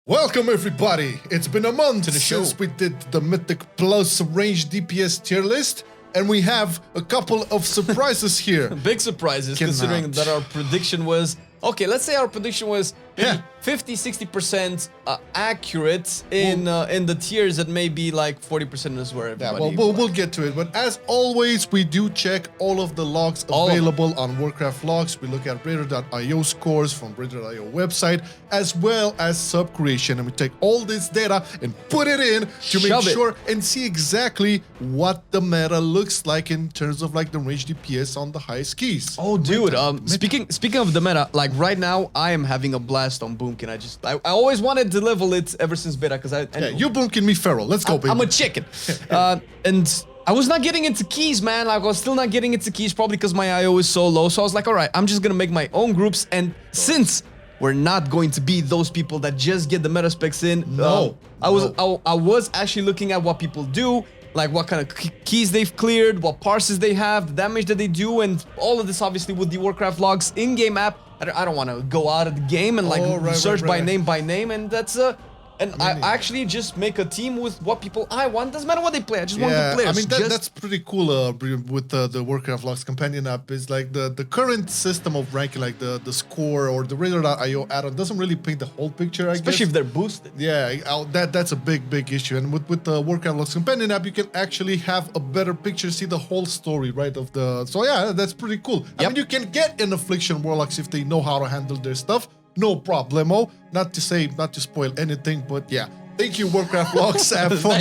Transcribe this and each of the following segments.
Welcome everybody! It's been a month since we did the Mythic Plus range DPS tier list, and we have a couple of surprises here. Big surprises, considering that our prediction was... Okay, let's say our prediction was 50-60% accurate in the tiers that may be like 40% is where everybody... Yeah, well, we'll get to it, but as always, we do check all of the logs available on Warcraft logs. We look at Raider.io scores from Raider.io website, as well as subcreation, and we take all this data and put it in to make sure and see exactly what the meta looks like in terms of like the range DPS on the highest keys. Oh, dude, speaking of the meta, like right now, I am having a blast on Boomkin. I always wanted to level it ever since beta because you Boomkin me feral. Let's go, baby. I'm a chicken. And I was not getting into keys, man. Like, I was still not getting into keys, probably because my IO is so low. So I was like, all right, I'm just gonna make my own groups. And since we're not going to be those people that just get the meta specs in, I was actually looking at what people do, like what kind of keys they've cleared, what parses they have, the damage that they do, and all of this obviously with the Warcraft logs in-game app. I don't want to go out of the game and like search by name, and that's I actually just make a team with what people I want. Doesn't matter what they play. I just want good players. I mean that's pretty cool. With the Warcraft Logs companion app is like the current system of ranking, like the score or the Raider.io add-on doesn't really paint the whole picture. Especially if they're boosted. Yeah, that's a big issue. And with the Warcraft Logs companion app, you can actually have a better picture, see the whole story, right? Of the that's pretty cool. I mean, you can get in Affliction Warlocks if they know how to handle their stuff. No problemo. Not to spoil anything, but yeah. Thank you, Warcraft Logs app, for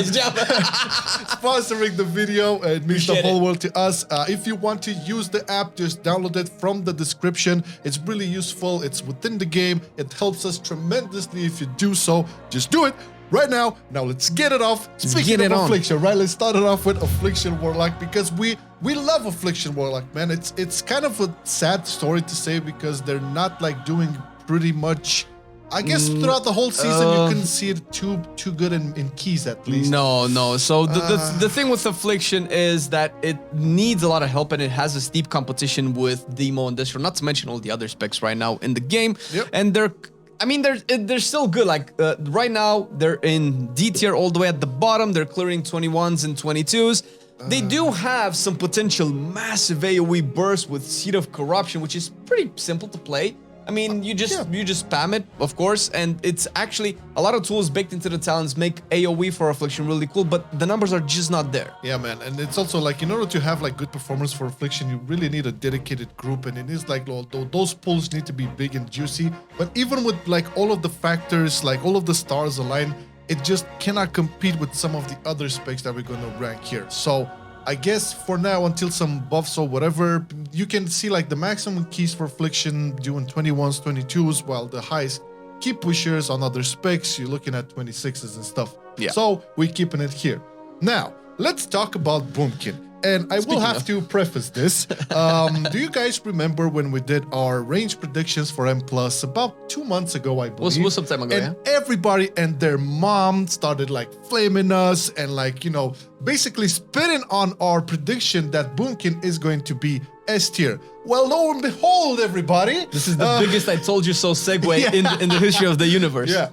sponsoring the video. It means the whole world to us. If you want to use the app, just download it from the description. It's really useful. It's within the game. It helps us tremendously if you do so. Just do it right now. Now let's get it off. Speaking of Affliction, right? Let's start it off with Affliction Warlock because we love Affliction Warlock, man. It's kind of a sad story to say because they're not like doing pretty much. I guess throughout the whole season you couldn't see it too good in keys at least. No. So the thing with Affliction is that it needs a lot of help and it has a steep competition with Demo and Distro, not to mention all the other specs right now in the game. And they're still good. Like right now they're in D tier all the way at the bottom. They're clearing 21s and 22s. They do have some potential massive AoE bursts with Seed of Corruption, which is pretty simple to play. I mean, you just spam it, of course, and it's actually a lot of tools baked into the talents make AoE for Affliction really cool, but the numbers are just not there. Yeah, man, and it's also like in order to have like good performance for Affliction, you really need a dedicated group, and it is like those pulls need to be big and juicy. But even with like all of the factors, like all of the stars align, it just cannot compete with some of the other specs that we're gonna rank here. So I guess for now, until some buffs or whatever, you can see like the maximum keys for Affliction doing 21s, 22s, while the highest key pushers on other specs, you're looking at 26s and stuff. Yeah. So we're keeping it here. Now, let's talk about Boomkin. And I will have to preface this. Do you guys remember when we did our range predictions for M+ about 2 months ago, I believe? Was some time ago, and everybody and their mom started like flaming us and like, you know, basically spitting on our prediction that Boomkin is going to be S tier. Well, lo and behold, everybody. This is the biggest I told you so segue in the history of the universe. Yeah.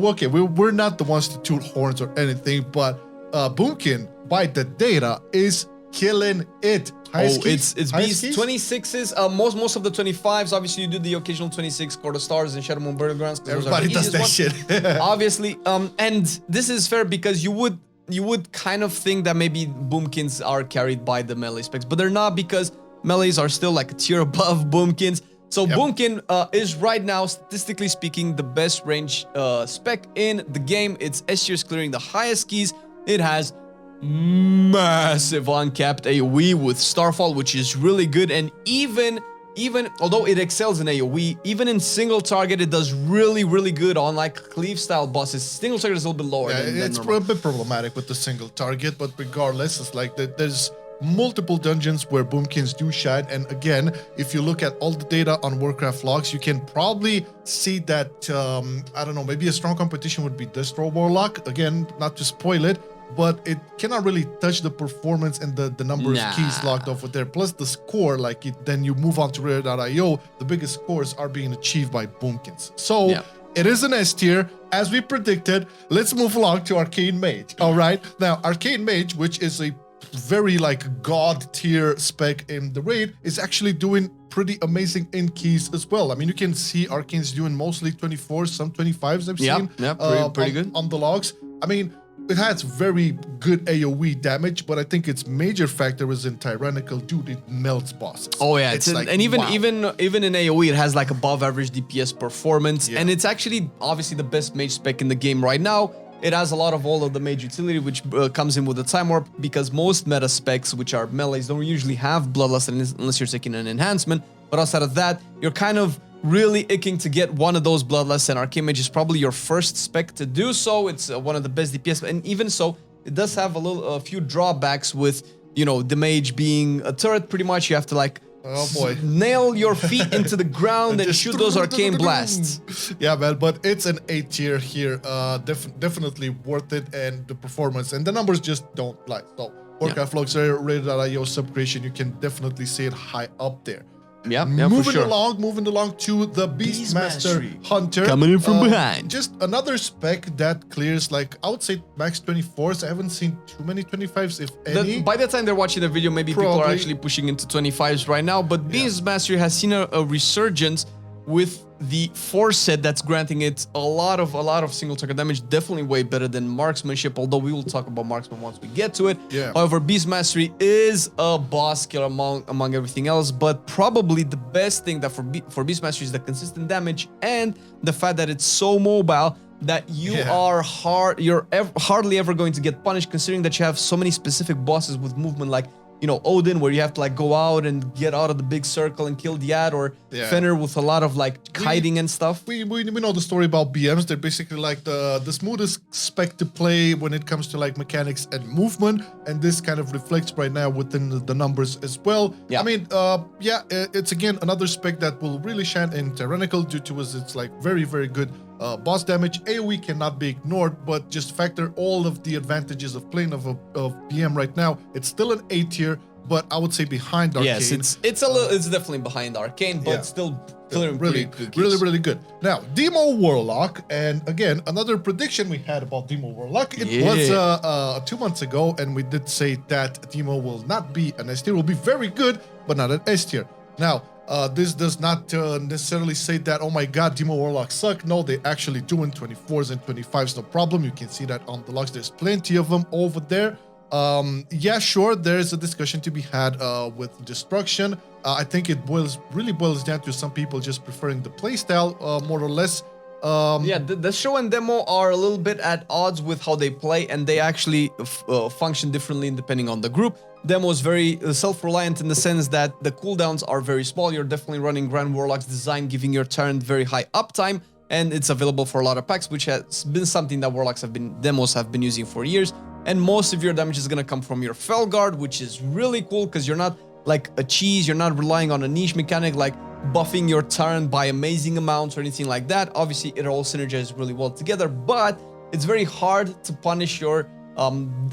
Okay, we're not the ones to toot horns or anything, but Boomkin, by the data, is killing it. It's these 26s, most of the 25s. Obviously, you do the occasional 26 Court of Stars and Shadow Moon Battlegrounds. Everybody does that shit. Obviously, and this is fair because you would kind of think that maybe Boomkins are carried by the melee specs, but they're not because melees are still like a tier above Boomkins. So Boomkin is right now, statistically speaking, the best range spec in the game. It's S tier, clearing the highest keys. It has massive uncapped AoE with Starfall, which is really good. And even although it excels in AoE, even in single target, it does really good on like cleave style bosses. Single target is a little bit lower. It's a bit problematic with the single target, but regardless, it's like there's multiple dungeons where Boomkins do shine. And again, if you look at all the data on Warcraft logs, you can probably see that I don't know, maybe a strong competition would be Distro Warlock. Again, not to spoil it, but it cannot really touch the performance and the number of keys locked off with there. Plus the score, like then you move on to Rare.io, the biggest scores are being achieved by Boomkins. So It is an S tier, as we predicted. Let's move along to Arcane Mage. All right. Now, Arcane Mage, which is a very like god tier spec in the raid, is actually doing pretty amazing in keys as well. I mean, you can see Arcane's doing mostly 24s, some 25s I've seen. Yeah, pretty good. On the logs. I mean, it has very good AoE damage, but I think its major factor is in Tyrannical. Dude, it melts bosses. Oh yeah, it's like, and even wow. even in AoE, it has like above average DPS performance, Yeah. and it's actually obviously the best mage spec in the game right now. It has a lot of all of the mage utility, which comes in with the time warp, because most meta specs, which are melees, don't usually have Bloodlust unless you're taking an enhancement. But outside of that, you're kind of really icking to get one of those Bloodlusts, and Arcane Mage is probably your first spec to do so. It's one of the best DPS, and even so, it does have a few drawbacks with, you know, the mage being a turret. Pretty much, you have to like nail your feet into the ground and shoot those arcane blasts. Yeah, man, but it's an A tier here. Definitely worth it, and the performance and the numbers just don't lie. So, Warcraft Logs, rated.io subcreation, you can definitely see it high up there. Yeah, moving for sure. moving along to the Beastmaster Hunter. Coming in from behind. Just another spec that clears, like, I would say max 24s. I haven't seen too many 25s, if any. By the time they're watching the video, maybe people are Probably. actually pushing into 25s right now. But Beastmaster has seen a resurgence with the Force set that's granting it a lot of single target damage. Definitely way better than Marksmanship, although we will talk about Marksman once we get to it. Yeah. However, Beast Mastery is a boss killer among everything else, but probably the best thing that for Beast Mastery is the consistent damage and the fact that it's so mobile that you're hardly ever going to get punished, considering that you have so many specific bosses with movement, like, you know, Odin, where you have to like go out and get out of the big circle and kill the ad, or Fenrir with a lot of like kiting and stuff. We know the story about BMs. They're basically like the smoothest spec to play when it comes to like mechanics and movement, and this kind of reflects right now within the numbers as well. Yeah. I mean, it's again another spec that will really shine in Tyrannical due to its like very good boss damage. AoE cannot be ignored, but just factor all of the advantages of playing of BM right now. It's still an A tier, but I would say behind Arcane. Yes, it's definitely behind Arcane, but still clearing really good. Now, Demo Warlock, and again, another prediction we had about Demo Warlock. It was 2 months ago, and we did say that Demo will not be an S tier, will be very good, but not an S tier. Now, this does not necessarily say that, oh my god, Demo Warlock suck. No, they actually doing 24s and 25s, no problem. You can see that on the logs. There's plenty of them over there. Yeah, sure, there's a discussion to be had with Destruction. I think it really boils down to some people just preferring the playstyle more or less. The show and demo are a little bit at odds with how they play, and they actually function differently depending on the group. Demo is very self-reliant in the sense that the cooldowns are very small. You're definitely running Grand Warlock's design, giving your turn very high uptime, and it's available for a lot of packs, which has been something that demos have been using for years. And most of your damage is going to come from your Felguard, which is really cool because you're not like a cheese. You're not relying on a niche mechanic like buffing your turn by amazing amounts or anything like that. Obviously, it all synergizes really well together, but it's very hard to punish your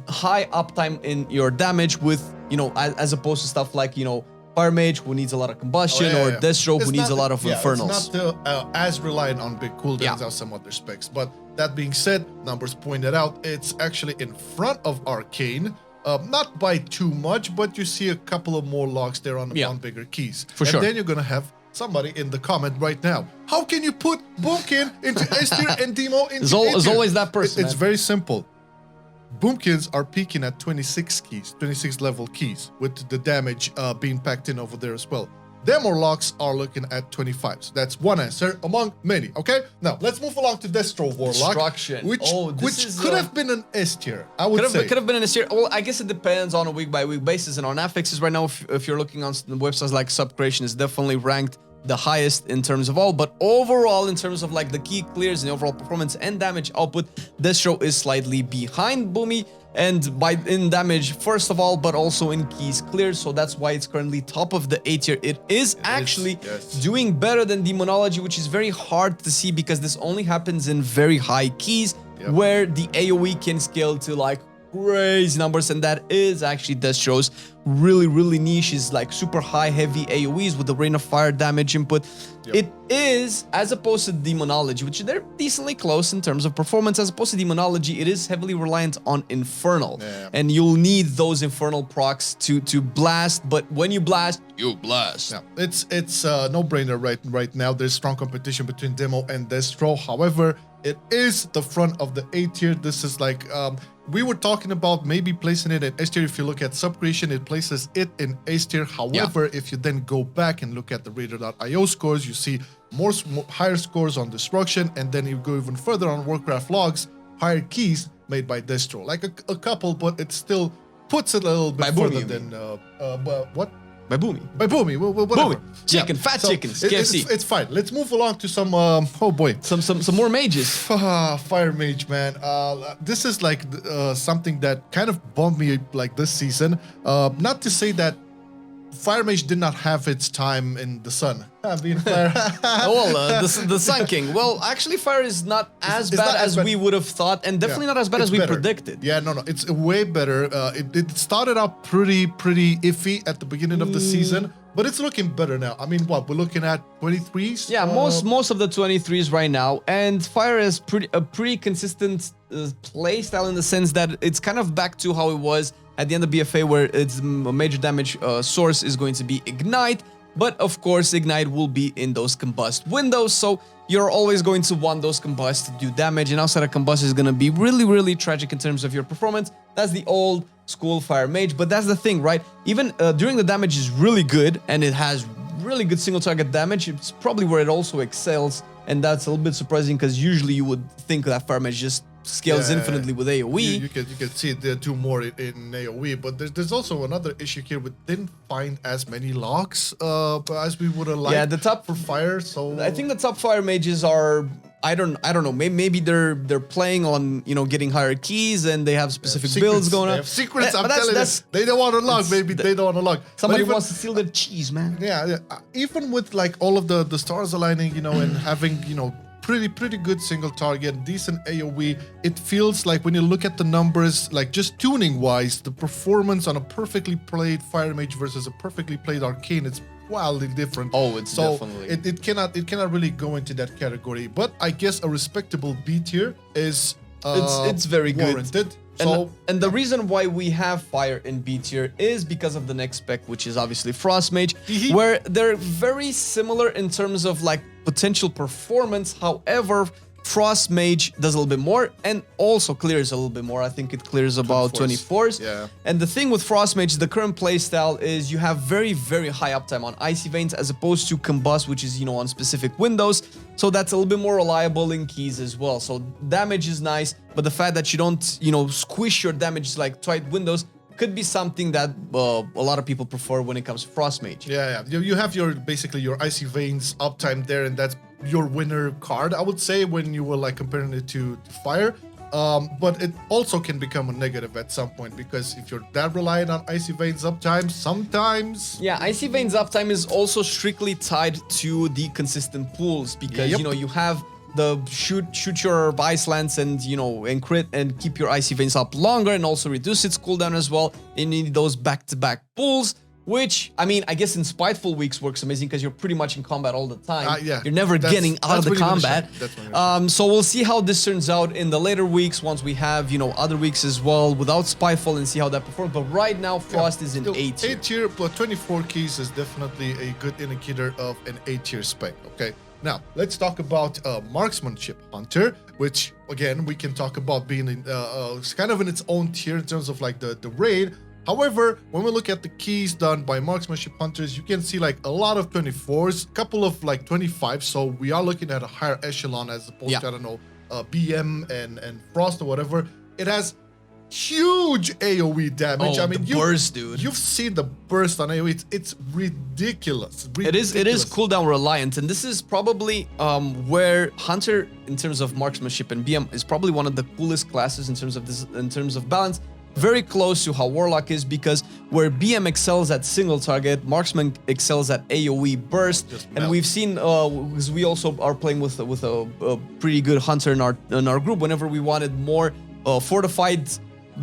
high uptime in your damage with, you know, as opposed to stuff like, you know, Fire Mage, who needs a lot of combustion, or Destro, who needs a lot of infernals. It's not as reliant on big cooldowns as some other specs. But that being said, numbers pointed out, it's actually in front of Arcane. Not by too much, but you see a couple of more logs there on bigger keys. For sure. And then you're going to have somebody in the comment right now. How can you put Boomkin into S tier and Demo into A tier? There's always that person. It's very simple. Boomkins are peaking at 26 keys, 26 level keys, with the damage being packed in over there as well. Demo locks are looking at 25. So that's one answer among many, okay? Now, let's move along to Destro Warlock. Destruction. Which could have been an S tier, I would say. Could have been an S tier. Well, I guess it depends on a week-by-week basis. And on affixes right now, if you're looking on websites like Subcreation, is definitely ranked the highest in terms of all, but overall in terms of like the key clears and the overall performance and damage output, Destro is slightly behind Boomy, and in damage first of all, but also in keys cleared, so that's why it's currently top of the A tier. It is actually doing better than Demonology, which is very hard to see because this only happens in very high keys where the AoE can scale to like crazy numbers, and that is actually Destro's really niche, is like super high heavy AoEs with the Rain of Fire damage input. It is, as opposed to Demonology, which they're decently close in terms of performance, as opposed to Demonology, it is heavily reliant on Infernal. And you'll need those Infernal procs to blast, but when you blast, you blast. Yeah, it's a no-brainer right now. There's strong competition between Demo and Destro. However, it is the front of the A tier. This is like, we were talking about maybe placing it in S tier. If you look at subcreation, it places it in A tier. However, if you then go back and look at the Radar.io scores, you see more higher scores on destruction, and then you go even further on Warcraft logs, higher keys made by Destro. Like a couple, but it still puts it a little bit further than what? By Boomy. By Boomy, whatever. Boomy. Chicken, fat chickens, KFC. It's fine. Let's move along to some, oh boy. Some more mages. Fire Mage, man. This is like something that kind of bummed me like this season. Not to say that Fire Mage did not have its time in the sun. Being Fire. The Sun King. Well, actually, Fire is not as bad as we would have thought, and definitely not as bad as we predicted. Yeah, no, it's way better. It started out pretty iffy at the beginning of the season, but it's looking better now. I mean, what, we're looking at 23s? Yeah, most of the 23s right now, and Fire is a pretty consistent play style in the sense that it's kind of back to how it was at the end of BFA, where its major damage source is going to be Ignite. But of course, Ignite will be in those combust windows, so you're always going to want those combust to do damage, and outside of combust is going to be really tragic in terms of your performance. That's the old school Fire Mage, but that's the thing, right? Even during the damage is really good, and it has really good single target damage. It's probably where it also excels, and that's a little bit surprising because usually you would think that Fire Mage just scales infinitely with AoE. You can see it do more in AoE, but there's also another issue here. We didn't find as many logs as we would have liked. Yeah, the top for Fire. So I think the top Fire Mages are, I don't know. Maybe they're playing on, you know, getting higher keys, and they have specific builds going on. They have secrets. I'm telling you, they don't want to log. Maybe they don't want to log. Somebody wants to steal their cheese, man. Yeah. Even with like all of the stars aligning, you know, and having, you know, pretty good single target, decent AoE, it feels like when you look at the numbers, like just tuning wise, the performance on a perfectly played Fire Mage versus a perfectly played Arcane, it's wildly different. Oh, it's so definitely. It cannot really go into that category. But I guess a respectable B tier is it's very warranted. Good. And the reason why we have Fire in B tier is because of the next spec, which is obviously Frost Mage, where they're very similar in terms of like potential performance. However, Frost Mage does a little bit more and also clears a little bit more. I think it clears about 24s. Yeah. And the thing with Frost Mage, the current playstyle is you have very high uptime on Icy Veins as opposed to Combust, which is, you know, on specific windows. So that's a little bit more reliable in keys as well. So damage is nice, but the fact that you don't, you know, squish your damage like tight windows could be something that a lot of people prefer when it comes to Frost Mage. Yeah. You have your basically your Icy Veins uptime there, and that's your winner card, I would say, when you were like comparing it to Fire. But it also can become a negative at some point, because if you're that reliant on Icy Veins uptime, sometimes... Yeah, Icy Veins uptime is also strictly tied to the consistent pools, because, you know, you have the shoot your Ice Lance and, you know, and crit and keep your Icy Veins up longer and also reduce its cooldown as well. You need those back-to-back pulls, which, I mean, I guess in Spiteful Weeks works amazing because you're pretty much in combat all the time. Yeah. You're never getting out of the combat. That's so we'll see how this turns out in the later weeks once we have, you know, other weeks as well without Spiteful and see how that performs. But right now, Frost is in A tier. A tier, but 24 keys is definitely a good indicator of an A tier spec, okay? Now, let's talk about Marksmanship Hunter, which, again, we can talk about being in, kind of in its own tier in terms of like the raid. However, when we look at the keys done by Marksmanship Hunters, you can see like a lot of 24s, couple of like 25s, so we are looking at a higher echelon as opposed to, I don't know, BM and Frost or whatever. It has huge AoE damage. Oh, I mean, the burst, dude. You've seen the burst on AoE. It's ridiculous. It is cooldown reliant, and this is probably where Hunter, in terms of marksmanship and BM, is probably one of the coolest classes in terms of balance. Very close to how Warlock is, because where BM excels at single target, Marksman excels at AoE burst, and we've seen because we also are playing with a pretty good Hunter in our group. Whenever we wanted more fortified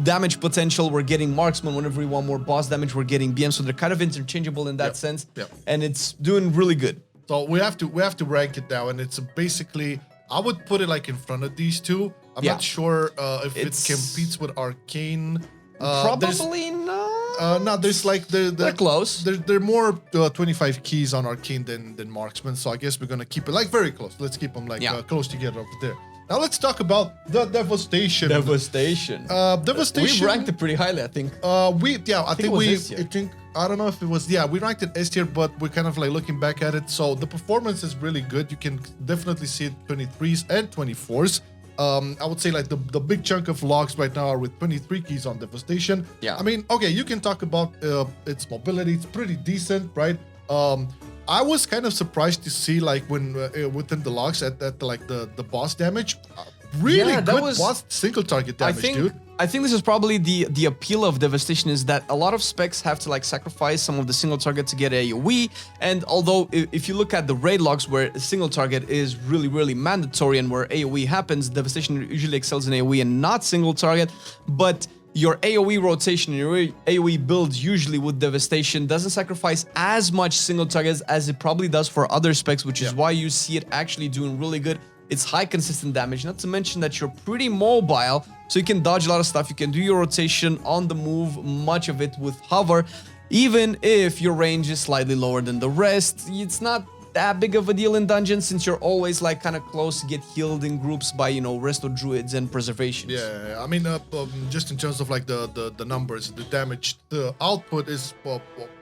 damage potential, we're getting Marksman. Whenever we want more boss damage, we're getting BM. So they're kind of interchangeable in that sense, and it's doing really good. So we have to rank it now, and it's basically I would put it like in front of these two. I'm Yeah. not sure if it It's- competes with Arcane. Probably not. No, there's like They're close. They're more 25 keys on Arcane than Marksman, so I guess we're gonna keep it like very close. Let's keep them like Yeah. close together over there. Now let's talk about the Devastation. Devastation. Devastation. We ranked it pretty highly, I think. I think it was we S tier. I don't know if it was we ranked it S tier, but we're kind of like looking back at it. So the performance is really good. You can definitely see it 23s and 24s. I would say like the big chunk of logs right now are with 23 keys on Devastation. Yeah. I mean, okay, you can talk about its mobility. It's pretty decent, right? I was kind of surprised to see like when within the logs at like the boss damage, really Yeah, that good was- boss single target damage, dude. I think this is probably the appeal of Devastation is that a lot of specs have to like sacrifice some of the single target to get AoE. And although if you look at the raid logs where a single target is really mandatory and where AoE happens, Devastation usually excels in AoE and not single target. But your AoE rotation, your AoE builds usually with Devastation doesn't sacrifice as much single targets as it probably does for other specs, which is why you see it actually doing really good. It's high consistent damage, not to mention that you're pretty mobile, so you can dodge a lot of stuff. You can do your rotation on the move, much of it with hover. Even if your range is slightly lower than the rest, it's not that big of a deal in dungeons since you're always like kind of close to get healed in groups by, you know, resto druids and preservations. Yeah, I mean, just in terms of like the numbers, the damage, the output is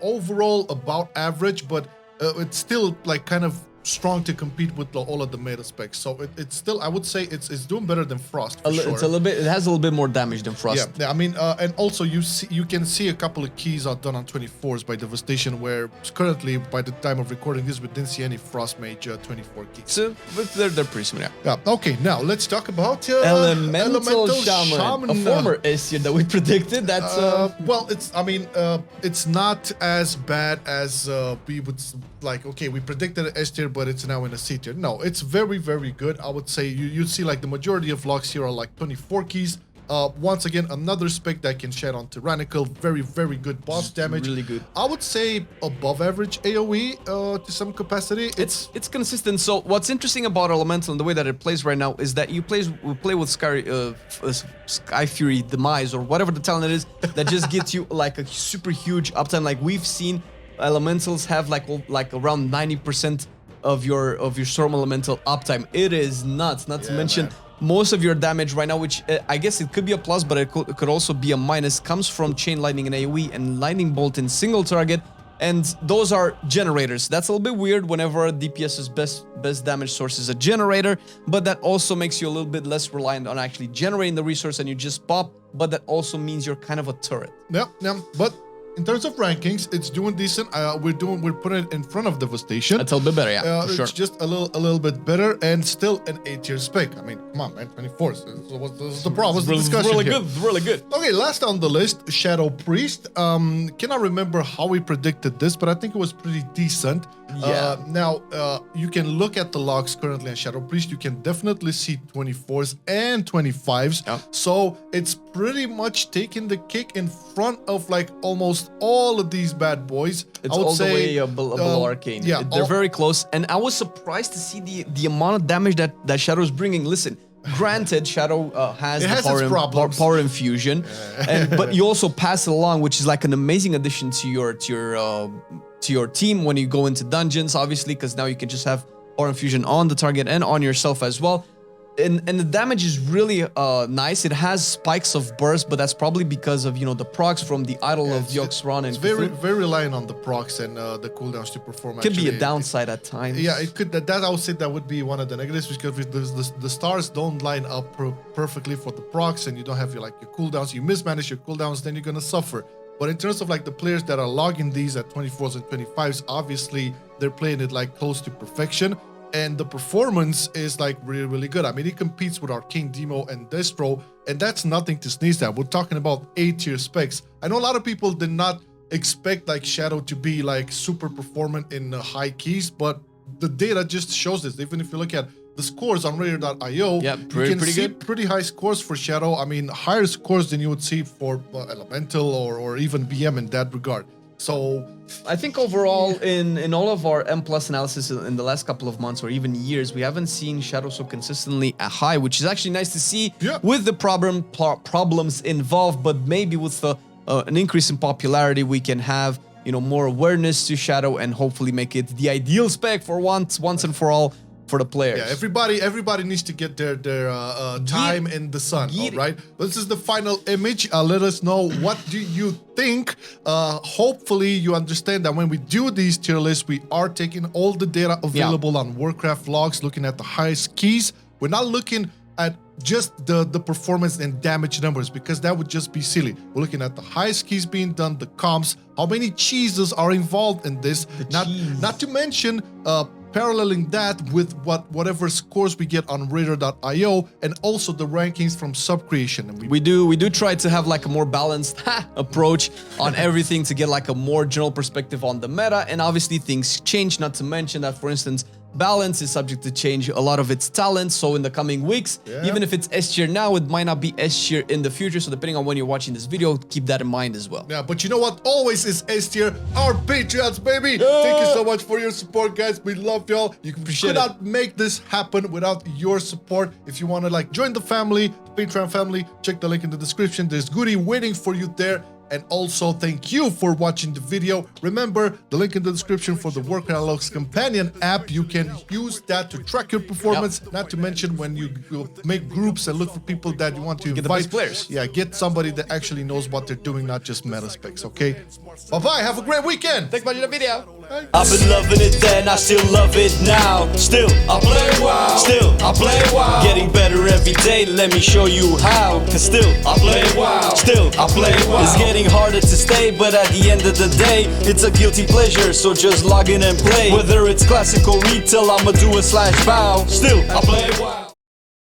overall about average, but it's still like kind of strong to compete with all of the meta specs. So it's still, I would say, it's doing better than Frost for sure. It's a little bit. It has a little bit more damage than Frost. Yeah, I mean, and also you can see a couple of keys are done on 24s by Devastation, where currently by the time of recording this, we didn't see any Frost Mage 24 keys. So, but they're pretty similar. Yeah. Okay. Now let's talk about Elemental Shaman, a former S tier that we predicted. That's well, it's not as bad as we would like. Okay, we predicted an S tier, but it's now in a C tier. No, it's very good. I would say you'd see like the majority of logs here are like 24 keys. Once again, another spec that can shed on Tyrannical. Very good boss damage. Really good. I would say above average AoE to some capacity. It's consistent. So what's interesting about Elemental and the way that it plays right now is that we play with Sky Fury Demise or whatever the talent is that just gets you like a super huge uptime. Like we've seen Elementals have like around 90% of your Storm Elemental uptime. It is nuts. Not to mention most of your damage right now, which I guess it could be a plus, but it could also be a minus, comes from Chain Lightning and AoE and Lightning Bolt in single target. And those are generators. That's a little bit weird whenever DPS's best damage source is a generator, but that also makes you a little bit less reliant on actually generating the resource and you just pop, but that also means you're kind of a turret. Yeah, but in terms of rankings, it's doing decent. We're putting it in front of Devastation. That's a little bit better, yeah, for sure. It's just a little bit better and still an 8-tier spec. I mean, come on, man, 24. So what's the problem? What's the discussion really here? good, really good. Okay, last on the list, Shadow Priest. Cannot remember how we predicted this, but I think it was pretty decent. Yeah. Now, you can look at the logs currently on Shadow Priest. You can definitely see 24s and 25s. Yeah. So it's pretty much taking the kick in front of like almost all of these bad boys. It's I would all say, the way below Arcane. Yeah, They're very close. And I was surprised to see the amount of damage that Shadow's bringing. Listen, granted, Shadow has power infusion, but you also pass it along, which is like an amazing addition to your team when you go into dungeons, obviously, because now you can just have power infusion on the target and on yourself as well. And the damage is really nice. It has spikes of burst, but that's probably because of, you know, the procs from the idol of Yoxron and it's very reliant on the procs and the cooldowns to perform. Could be a downside at times. Yeah, it could. That I would say that would be one of the negatives because the stars don't line up perfectly for the procs, and you don't have your cooldowns. You mismanage your cooldowns, then you're gonna suffer. But in terms of like the players that are logging these at 24s and 25s, obviously they're playing it like close to perfection. And the performance is like really good. I mean, it competes with Arcane Demo and Destro, and that's nothing to sneeze at. We're talking about 8-tier specs. I know a lot of people did not expect like Shadow to be like super performant in high keys, but the data just shows this. Even if you look at the scores on Raider.io, you can see pretty high scores for Shadow. I mean, higher scores than you would see for Elemental or even BM in that regard. So I think overall, in all of our M+ analysis in the last couple of months or even years, we haven't seen Shadow so consistently high, which is actually nice to see with the problems involved. But maybe with the an increase in popularity, we can have, you know, more awareness to Shadow and hopefully make it the ideal spec for once and for all for the players. Yeah, everybody needs to get their time in the sun, all right? This is the final image. Let us know, what do you think? Hopefully you understand that when we do these tier lists, we are taking all the data available on Warcraft logs, looking at the highest keys. We're not looking at just the performance and damage numbers, because that would just be silly. We're looking at the highest keys being done, the comps, how many cheeses are involved in this, not to mention paralleling that with whatever scores we get on Radar.io, and also the rankings from subcreation. And we do try to have like a more balanced approach on everything to get like a more general perspective on the meta, and obviously things change, not to mention that, for instance, balance is subject to change a lot of its talents, so in the coming weeks, even if it's S tier now, it might not be S tier in the future, so depending on when you're watching this video, keep that in mind as well. Yeah, but you know what always is S tier? Our Patreons, baby! Thank you so much for your support, guys. We love y'all. You could not make this happen without your support. If you want to like join the family, the Patreon family, check the link in the description. There's goodie waiting for you there. And also, thank you for watching the video. Remember, the link in the description for the Warcraft Logs companion app. You can use that to track your performance. Not to mention, when you make groups and look for people that you want to invite. Get the best players. Yeah, get somebody that actually knows what they're doing, not just meta specs, okay? Bye-bye, have a great weekend. Thanks for watching the video. Bye. I've been loving it then, I still love it now. Still, I play WoW. Still, I play WoW. Getting better every day, let me show you how. Cause still, I play WoW. Still, I play WoW. It's getting harder to stay, but at the end of the day, it's a guilty pleasure, so just log in and play. Whether it's classic or retail, I'ma do a /bow. Still, I play WoW.